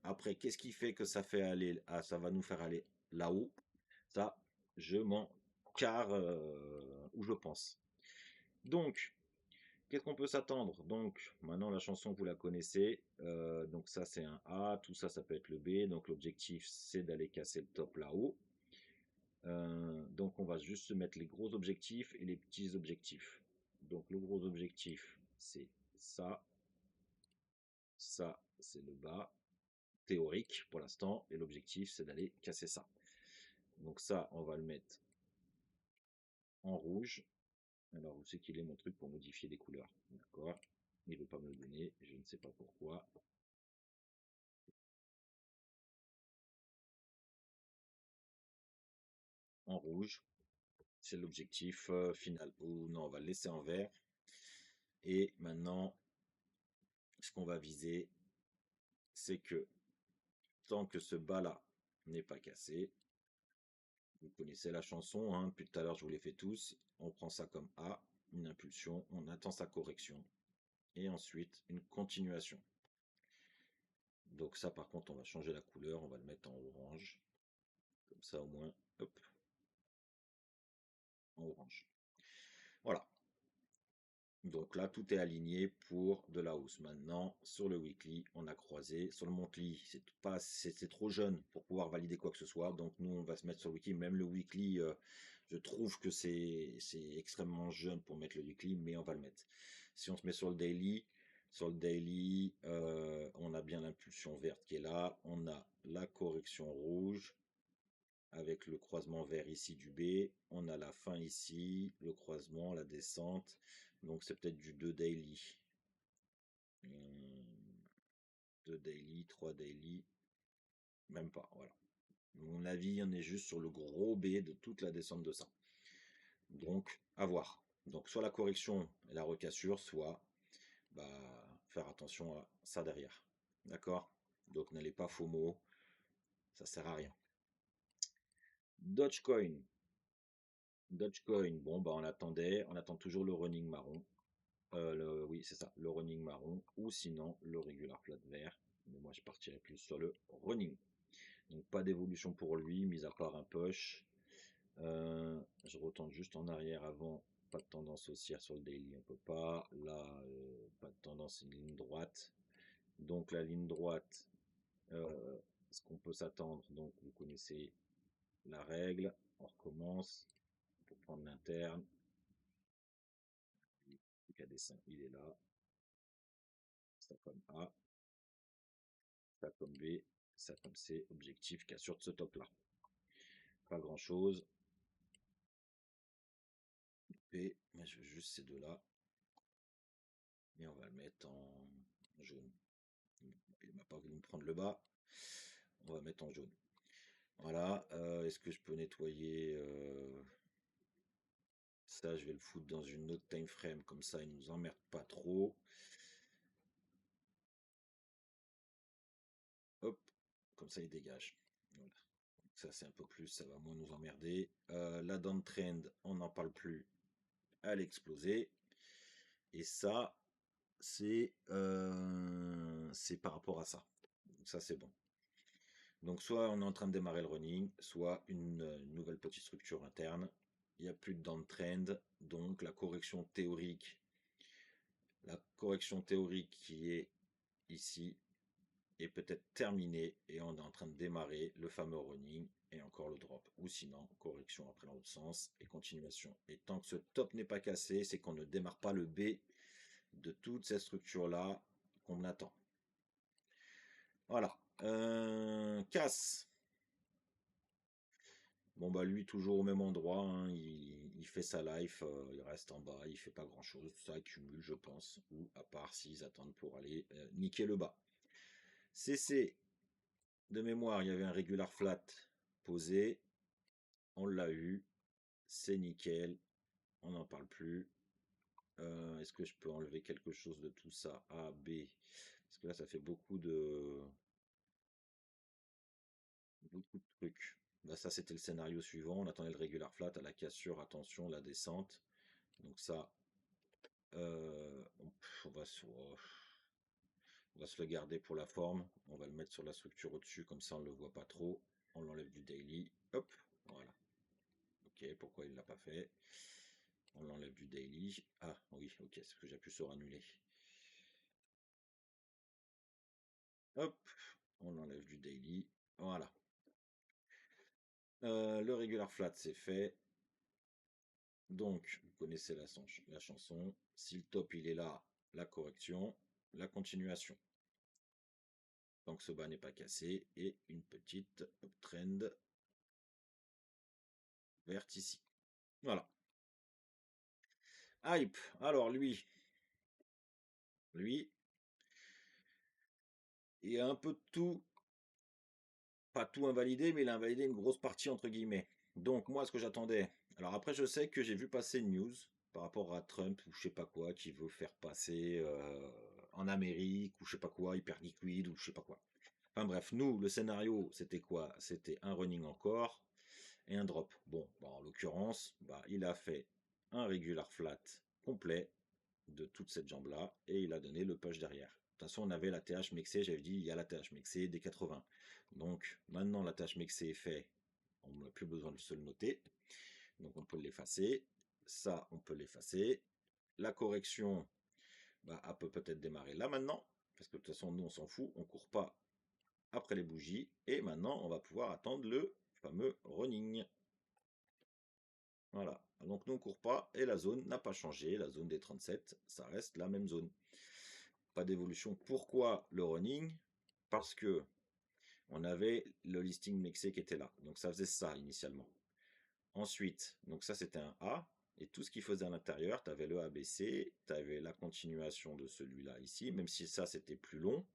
Après, qu'est-ce qui fait que ça fait aller, ça va nous faire aller là-haut? Ça, je m'en carre où je pense. Donc, qu'est-ce qu'on peut s'attendre? Donc, maintenant la chanson vous la connaissez. Donc ça c'est un A, tout ça ça peut être le B. Donc l'objectif c'est d'aller casser le top là-haut. Donc on va juste se mettre les gros objectifs et les petits objectifs. Donc le gros objectif c'est ça, ça c'est le bas théorique pour l'instant et l'objectif c'est d'aller casser ça. Donc ça on va le mettre en rouge. Alors où c'est qu'il est mon truc pour modifier les couleurs? D'accord. Il ne veut pas me le donner, je ne sais pas pourquoi. En rouge, c'est l'objectif final. Ou non, on va le laisser en vert. Et maintenant, ce qu'on va viser, c'est que tant que ce bas-là n'est pas cassé, vous connaissez la chanson, hein, depuis tout à l'heure je vous l'ai fait tous, on prend ça comme A, une impulsion, on attend sa correction, et ensuite une continuation. Donc ça par contre on va changer la couleur, on va le mettre en orange, comme ça au moins, hop, en orange. Voilà. Donc là, tout est aligné pour de la hausse. Maintenant, sur le weekly, on a croisé. Sur le monthly, c'est trop jeune pour pouvoir valider quoi que ce soit. Donc nous, on va se mettre sur le weekly. Même le weekly, je trouve que c'est extrêmement jeune pour mettre le weekly, mais on va le mettre. Si on se met sur le daily, on a bien l'impulsion verte qui est là. On a la correction rouge avec le croisement vert ici du B. On a la fin ici, le croisement, la descente. Donc c'est peut-être du 2 daily. 2 daily, 3 daily. Même pas, voilà. À mon avis, on est juste sur le gros B de toute la descente de ça. Donc, à voir. Donc, soit la correction et la recassure, soit faire attention à ça derrière. D'accord? Donc, n'allez pas FOMO. Ça sert à rien. Dogecoin. Dogecoin, bon, on attend toujours le running marron. Oui, c'est ça, le running marron, ou sinon le regular flat vert. Mais moi, je partirais plus sur le running. Donc, pas d'évolution pour lui, mis à part un push. Je retourne juste en arrière avant. Pas de tendance haussière sur le daily, on peut pas. Là, pas de tendance, une ligne droite. Donc, la ligne droite, ce qu'on peut s'attendre, donc vous connaissez la règle. On recommence pour prendre l'interne. Le cas dessin, il est là. Ça comme A, ça comme B, ça comme C. Objectif qu'il y a sur ce top là. Pas grand chose. P, moi je veux juste ces deux là. Et on va le mettre en jaune. Il m'a pas voulu me prendre le bas. On va mettre en jaune. Voilà. Est-ce que je peux nettoyer ça? Je vais le foutre dans une autre time frame. Comme ça, il nous emmerde pas trop. Hop. Comme ça, il dégage. Voilà. Ça, c'est un peu plus. Ça va moins nous emmerder. La downtrend, on n'en parle plus. Elle explosé. Et ça, c'est par rapport à ça. Donc ça, c'est bon. Donc soit on est en train de démarrer le running, soit une nouvelle petite structure interne. Il n'y a plus de downtrend, donc la correction théorique qui est ici est peut-être terminée et on est en train de démarrer le fameux running et encore le drop. Ou sinon, correction après dans l'autre sens et continuation. Et tant que ce top n'est pas cassé, c'est qu'on ne démarre pas le B de toute cette structure-là qu'on attend. Voilà. Casse. Bon lui toujours au même endroit, hein, il fait sa life, il reste en bas, il fait pas grand chose, ça accumule je pense, ou à part s'ils attendent pour aller niquer le bas. CC, de mémoire, il y avait un regular flat posé, on l'a eu, c'est nickel, on n'en parle plus. Est-ce que je peux enlever quelque chose de tout ça? A, B, parce que là ça fait beaucoup de trucs. Là, ça c'était le scénario suivant, on attendait le regular flat à la cassure, attention, la descente. Donc ça, on va se le garder pour la forme. On va le mettre sur la structure au-dessus, comme ça on ne le voit pas trop. On l'enlève du daily. Hop, voilà. Ok, pourquoi il ne l'a pas fait? On l'enlève du daily. Ah oui, ok, c'est que j'appuie sur annuler. Hop, on l'enlève du daily. Voilà. Le regular flat, c'est fait. Donc, vous connaissez la chanson. Si le top il est là, la correction, la continuation. Tant que ce bas n'est pas cassé, et une petite uptrend verte ici. Voilà. Hype. Alors lui, il a un peu de tout, pas tout invalidé, mais il a invalidé une grosse partie entre guillemets. Donc moi, ce que j'attendais. Alors après, je sais que j'ai vu passer une news par rapport à Trump ou je sais pas quoi qui veut faire passer en Amérique ou je sais pas quoi, hyper liquide ou je sais pas quoi. Enfin bref, nous, le scénario, c'était quoi? C'était un running encore et un drop. Bon, en l'occurrence, il a fait un regular flat complet de toute cette jambe-là et il a donné le push derrière. De toute façon, on avait la TH mexée, j'avais dit il y a la TH mexée des 80. Donc maintenant la TH mexée est fait, on n'a plus besoin de se le noter. Donc on peut l'effacer. Ça, on peut l'effacer. La correction, bah, elle peut peut-être démarrer là maintenant. Parce que de toute façon, nous, on s'en fout. On ne court pas après les bougies. Et maintenant, on va pouvoir attendre le fameux running. Voilà. Donc nous, on ne court pas. Et la zone n'a pas changé. La zone des 37, ça reste la même zone. Pas d'évolution. Pourquoi le running? Parce que on avait le listing mixé qui était là. Donc ça faisait ça initialement. Ensuite, donc ça c'était un A. Et tout ce qu'il faisait à l'intérieur, tu avais le ABC, tu avais la continuation de celui-là ici, même si ça c'était plus long.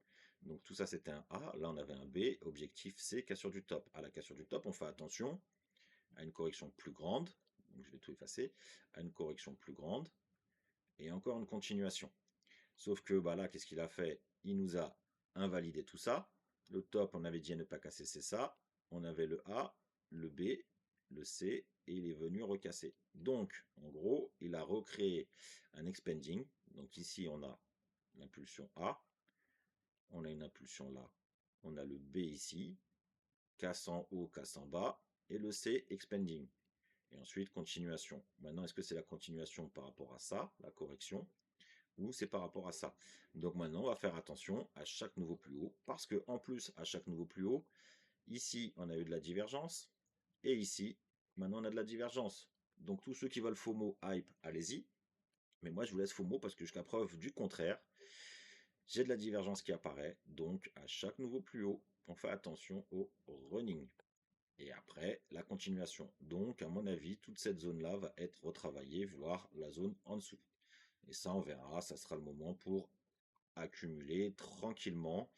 Donc tout ça c'était un A, là on avait un B, objectif C, cassure du top. À la cassure du top, on fait attention à une correction plus grande, donc je vais tout effacer, à une correction plus grande, et encore une continuation. Sauf que bah là, qu'est-ce qu'il a fait? Il nous a invalidé tout ça. Le top, on avait dit à ne pas casser, c'est ça. On avait le A, le B, le C, et il est venu recasser. Donc, en gros, il a recréé un expanding. Donc ici, on a l'impulsion A, on a une impulsion là, on a le B ici, casse en haut, casse en bas, et le C, expanding. Et ensuite, continuation. Maintenant, est-ce que c'est la continuation par rapport à ça, la correction, ou c'est par rapport à ça? Donc maintenant, on va faire attention à chaque nouveau plus haut, parce que en plus, à chaque nouveau plus haut, ici, on a eu de la divergence, et ici, maintenant, on a de la divergence. Donc tous ceux qui veulent FOMO, hype, allez-y. Mais moi, je vous laisse FOMO parce que jusqu'à preuve du contraire, j'ai de la divergence qui apparaît. Donc à chaque nouveau plus haut, on fait attention au running. Et après, la continuation. Donc, à mon avis, toute cette zone-là va être retravaillée, voire la zone en dessous. Et ça, on verra, ça sera le moment pour accumuler tranquillement.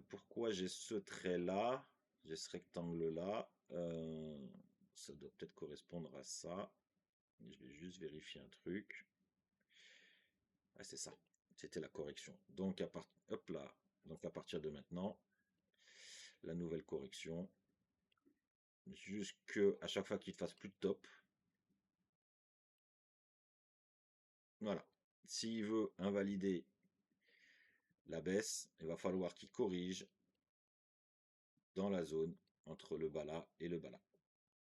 Pourquoi j'ai ce trait-là? J'ai ce rectangle-là. Ça doit peut-être correspondre à ça. Je vais juste vérifier un truc. Ah, c'est ça. C'était la correction. Donc, hop là. Donc, à partir de maintenant, la nouvelle correction. Jusque à chaque fois qu'il ne fasse plus de top. Voilà. S'il veut invalider la baisse, il va falloir qu'il corrige dans la zone entre le bas là et le bas là.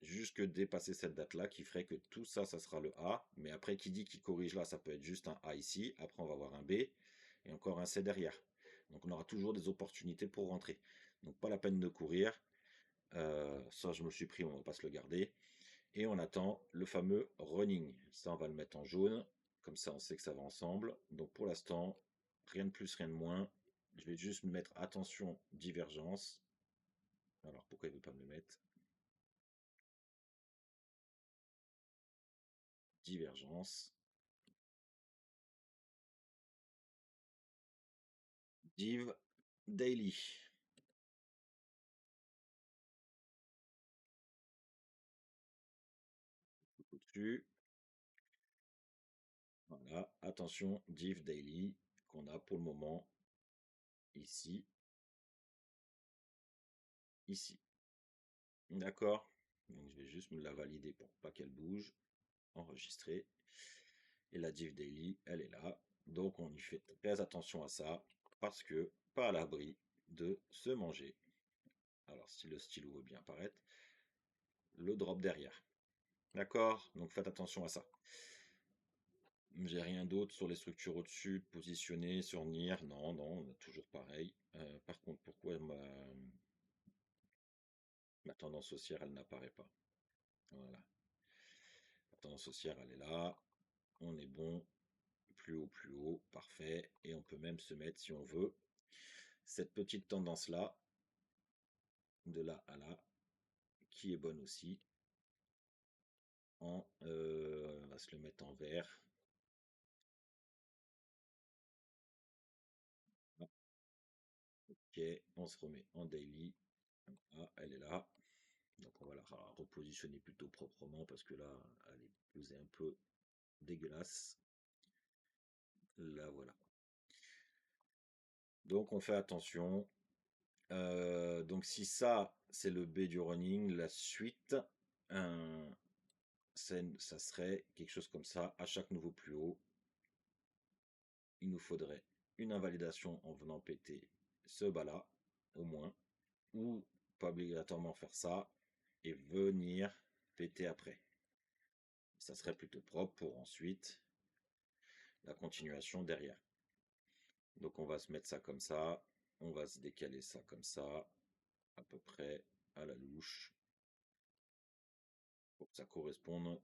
Jusque dépasser cette date-là qui ferait que tout ça, ça sera le A. Mais après, qui dit qu'il corrige là, ça peut être juste un A ici. Après, on va avoir un B et encore un C derrière. Donc, on aura toujours des opportunités pour rentrer. Donc, pas la peine de courir. Ça, je me le suis pris, on va pas se le garder. Et on attend le fameux running. Ça, on va le mettre en jaune. Comme ça, on sait que ça va ensemble. Donc, pour l'instant, rien de plus, rien de moins. Je vais juste mettre attention, divergence. Alors, pourquoi il ne veut pas me le mettre? Divergence. Div Daily. Au-dessus. Voilà. Attention, Div Daily qu'on a pour le moment ici. Ici. D'accord. Donc, je vais juste me la valider pour pas qu'elle bouge. Enregistrer. Et la Div Daily, elle est là. Donc on y fait très attention à ça, parce que pas à l'abri de se manger. Alors si le stylo veut bien apparaître, le drop derrière. D'accord? Donc faites attention à ça. J'ai rien d'autre sur les structures au-dessus, positionner sur NIR. Non, non, on a toujours pareil. Par contre, pourquoi ma tendance haussière, elle n'apparaît pas? Voilà. La tendance haussière, elle est là. On est bon. Plus haut, parfait. Et on peut même se mettre, si on veut, cette petite tendance-là, de là à là, qui est bonne aussi. On va se le mettre en vert. Ok, on se remet en daily. Ah, elle est là. Donc on va la repositionner plutôt proprement parce que là, elle est posée un peu dégueulasse. Là, voilà. Donc on fait attention. Donc si ça, c'est le B du running, la suite, ça serait quelque chose comme ça. À chaque nouveau plus haut, il nous faudrait une invalidation en venant péter ce bas-là, au moins, ou pas obligatoirement faire ça, et venir péter après. Ça serait plutôt propre pour ensuite la continuation derrière. Donc on va se mettre ça comme ça, on va se décaler ça comme ça, à peu près à la louche, pour que ça corresponde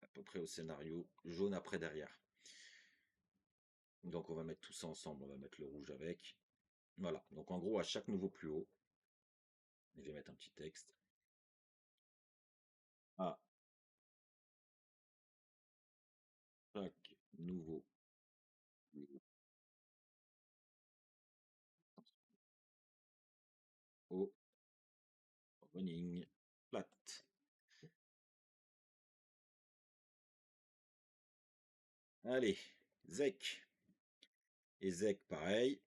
à peu près au scénario jaune après derrière. Donc on va mettre tout ça ensemble, on va mettre le rouge avec. Voilà, donc en gros à chaque nouveau plus haut, je vais mettre un petit texte. À chaque nouveau plus haut, running flat. Allez, ZEC. Et ZEC pareil.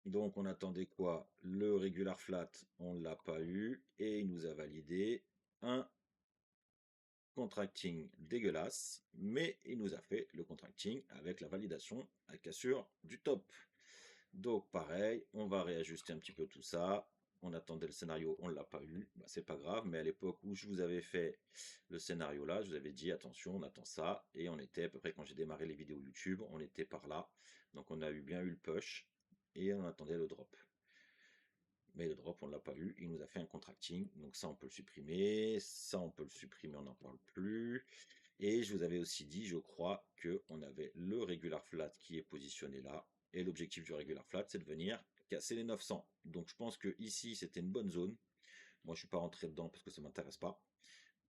Donc on attendait quoi? Le regular flat, on ne l'a pas eu. Et il nous a validé un contracting dégueulasse. Mais il nous a fait le contracting avec la validation à cassure du top. Donc pareil, on va réajuster un petit peu tout ça. On attendait le scénario, on ne l'a pas eu. Bah, c'est pas grave, mais à l'époque où je vous avais fait le scénario là, je vous avais dit attention, on attend ça. Et on était à peu près quand j'ai démarré les vidéos YouTube, on était par là. Donc on a bien eu le push et on attendait le drop. Mais le drop, on ne l'a pas eu. Il nous a fait un contracting. Donc ça, on peut le supprimer. Ça, on peut le supprimer, on n'en parle plus. Et je vous avais aussi dit, je crois, qu'on avait le regular flat qui est positionné là. Et l'objectif du regular flat, c'est de venir casser les 900. Donc je pense que ici, c'était une bonne zone. Moi, je suis pas rentré dedans parce que ça m'intéresse pas.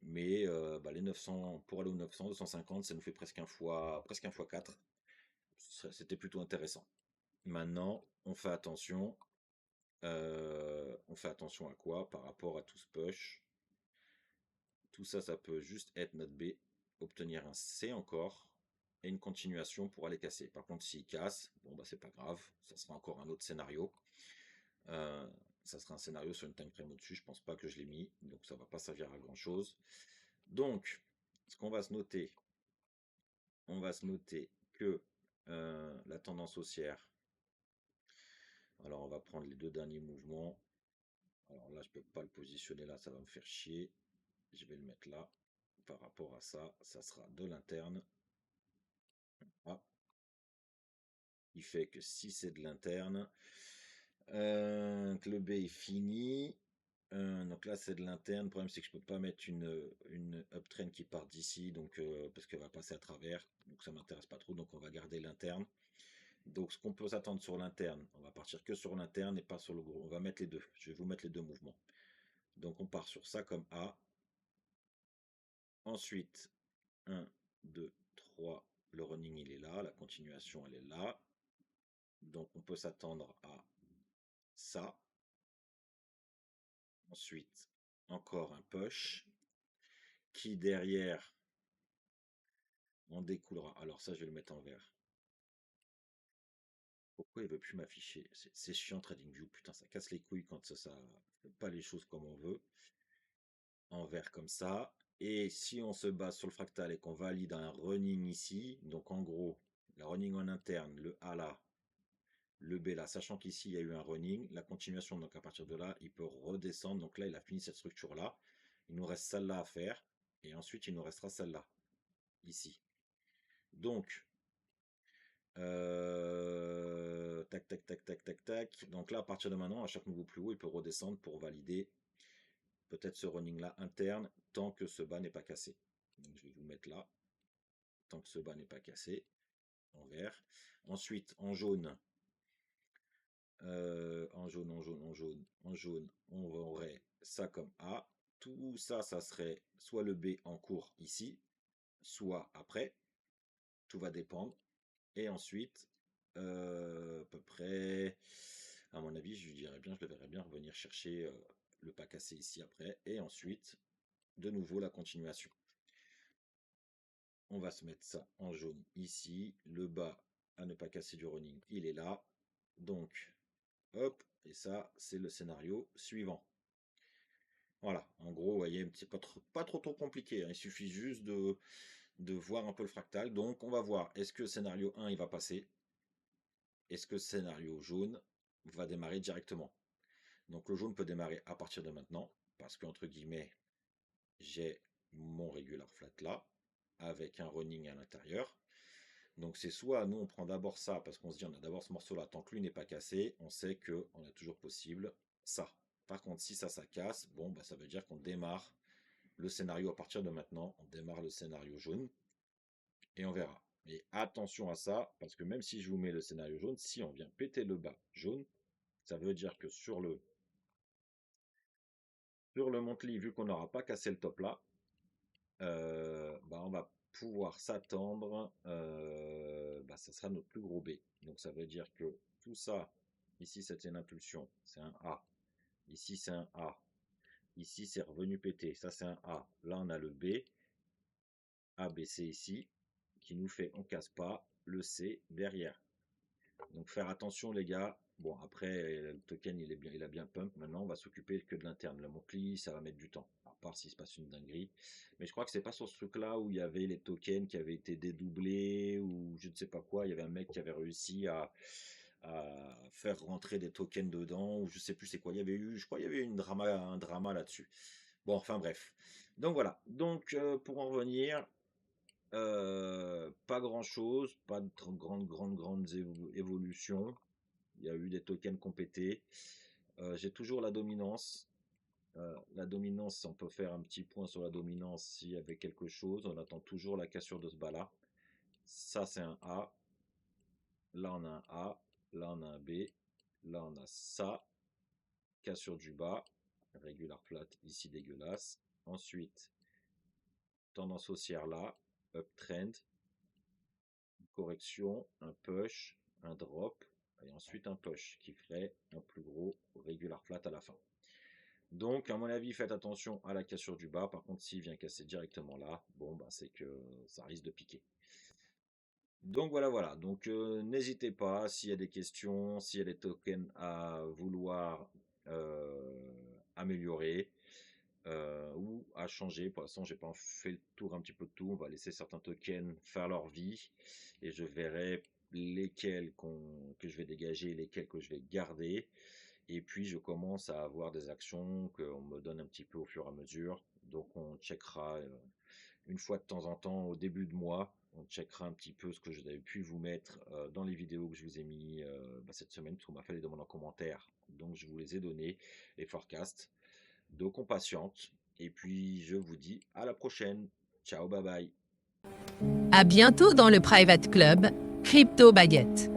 Mais bah, les 900, pour aller aux 900, 250, ça nous fait presque un fois 4. C'était plutôt intéressant. Maintenant, on fait attention à quoi par rapport à tout ce push. Tout ça, ça peut juste être notre B, obtenir un C encore, et une continuation pour aller casser. Par contre, s'il casse, bon bah c'est pas grave, ça sera encore un autre scénario. Euh, Ça sera un scénario sur une time frame au-dessus, je pense pas que je l'ai mis, donc ça va pas servir à grand chose. Donc, ce qu'on va se noter, on va se noter que la tendance haussière, alors on va prendre les deux derniers mouvements. Alors là, je peux pas le positionner là, ça va me faire chier. Je vais le mettre là. Par rapport à ça, ça sera de l'interne. Ah, il fait que si c'est de l'interne, que le B est fini. Donc là, c'est de l'interne. Le problème, c'est que je peux pas mettre une uptrend qui part d'ici, donc parce qu'elle va passer à travers. Donc ça m'intéresse pas trop. Donc on va garder l'interne. Donc ce qu'on peut s'attendre sur l'interne, on va partir que sur l'interne et pas sur le gros. On va mettre les deux. Je vais vous mettre les deux mouvements. Donc on part sur ça comme A. Ensuite, 1, 2, 3. Le running, il est là. La continuation, elle est là. Donc on peut s'attendre à ça. Ensuite, encore un push qui derrière en découlera. Alors ça, je vais le mettre en vert. Pourquoi il veut plus m'afficher? C'est chiant TradingView, putain, ça casse les couilles quand ça fait pas les choses comme on veut. En vert comme ça. Et si on se base sur le fractal et qu'on valide un running ici, donc en gros, la running en interne, le A là, le B là, sachant qu'ici il y a eu un running, la continuation, donc à partir de là, il peut redescendre. Donc là, il a fini cette structure là. Il nous reste celle-là à faire. Et ensuite, il nous restera celle-là, ici. Donc, tac, tac, tac, tac, tac, tac. Donc là, à partir de maintenant, à chaque nouveau plus haut, il peut redescendre pour valider peut-être ce running-là interne, tant que ce bas n'est pas cassé. Donc je vais vous mettre là, tant que ce bas n'est pas cassé, en vert. Ensuite, en jaune, en jaune, en jaune, en jaune, en jaune, on aurait ça comme A. Tout ça, ça serait soit le B en cours ici, soit après. Tout va dépendre. Et ensuite, à peu près, à mon avis, je le verrais bien revenir chercher le pas cassé ici après. Et ensuite, de nouveau, la continuation. On va se mettre ça en jaune ici. Le bas à ne pas casser du running, il est là. Donc, hop, et ça, c'est le scénario suivant. Voilà, en gros, vous voyez, pas trop compliqué, hein. Il suffit juste de voir un peu le fractal. Donc, on va voir, est-ce que scénario 1, il va passer? Est-ce que scénario jaune va démarrer directement? Donc, le jaune peut démarrer à partir de maintenant, parce qu'entre guillemets, j'ai mon regular flat là, avec un running à l'intérieur. Donc c'est soit nous on prend d'abord ça, parce qu'on se dit on a d'abord ce morceau là, tant que lui n'est pas cassé, on sait qu'on a toujours possible ça. Par contre si ça casse, bon bah ça veut dire qu'on démarre le scénario à partir de maintenant, on démarre le scénario jaune, et on verra. Mais attention à ça, parce que même si je vous mets le scénario jaune, si on vient péter le bas jaune, ça veut dire que sur le monthly, vu qu'on n'aura pas cassé le top là, bah on va pouvoir s'attendre, bah ça sera notre plus gros B. Donc ça veut dire que tout ça, ici c'était une impulsion, c'est un A. Ici c'est un A. Ici c'est revenu péter, ça c'est un A. Là on a le B, A, B, C ici, qui nous fait on casse pas le C derrière. Donc faire attention les gars. Bon après le token il a bien pump. Maintenant on va s'occuper que de l'interne. Le monthly ça va mettre du temps. À part s'il se passe une dinguerie. Mais je crois que c'est pas sur ce truc là où il y avait les tokens qui avaient été dédoublés ou je ne sais pas quoi. Il y avait un mec qui avait réussi à faire rentrer des tokens dedans ou je sais plus c'est quoi. Il y avait eu, je crois il y avait eu un drama là-dessus. Bon enfin bref. Donc voilà. Donc pour en revenir. Pas grand chose, pas de grandes évolutions. Il y a eu des tokens compétés. J'ai toujours la dominance. La dominance, on peut faire un petit point sur la dominance s'il y avait quelque chose. On attend toujours la cassure de ce bas là. Ça c'est un A. Là on a un A. Là on a un B. Là on a ça. Cassure du bas. Regular flat ici dégueulasse. Ensuite, tendance haussière là. Uptrend. Correction, un push, un drop, et ensuite un push qui ferait un plus gros regular flat à la fin. Donc, à mon avis, faites attention à la cassure du bas. Par contre, s'il vient casser directement là, bon, bah, c'est que ça risque de piquer. Donc voilà. Donc n'hésitez pas s'il y a des questions, s'il y a des tokens à vouloir améliorer ou à changer. Pour l'instant, j'ai pas fait le tour un petit peu de tout. On va laisser certains tokens faire leur vie et je verrai lesquels que je vais dégager et lesquels que je vais garder. Et puis je commence à avoir des actions qu'on me donne un petit peu au fur et à mesure. Donc on checkera une fois de temps en temps au début de mois. On checkera un petit peu ce que j'avais pu vous mettre dans les vidéos que je vous ai mis cette semaine, parce qu'on m'a fait les demandes en commentaire. Donc je vous les ai donnés, les forecasts. Donc on patiente. Et puis je vous dis à la prochaine. Ciao, bye bye. À bientôt dans le Private Club Crypto Baguette.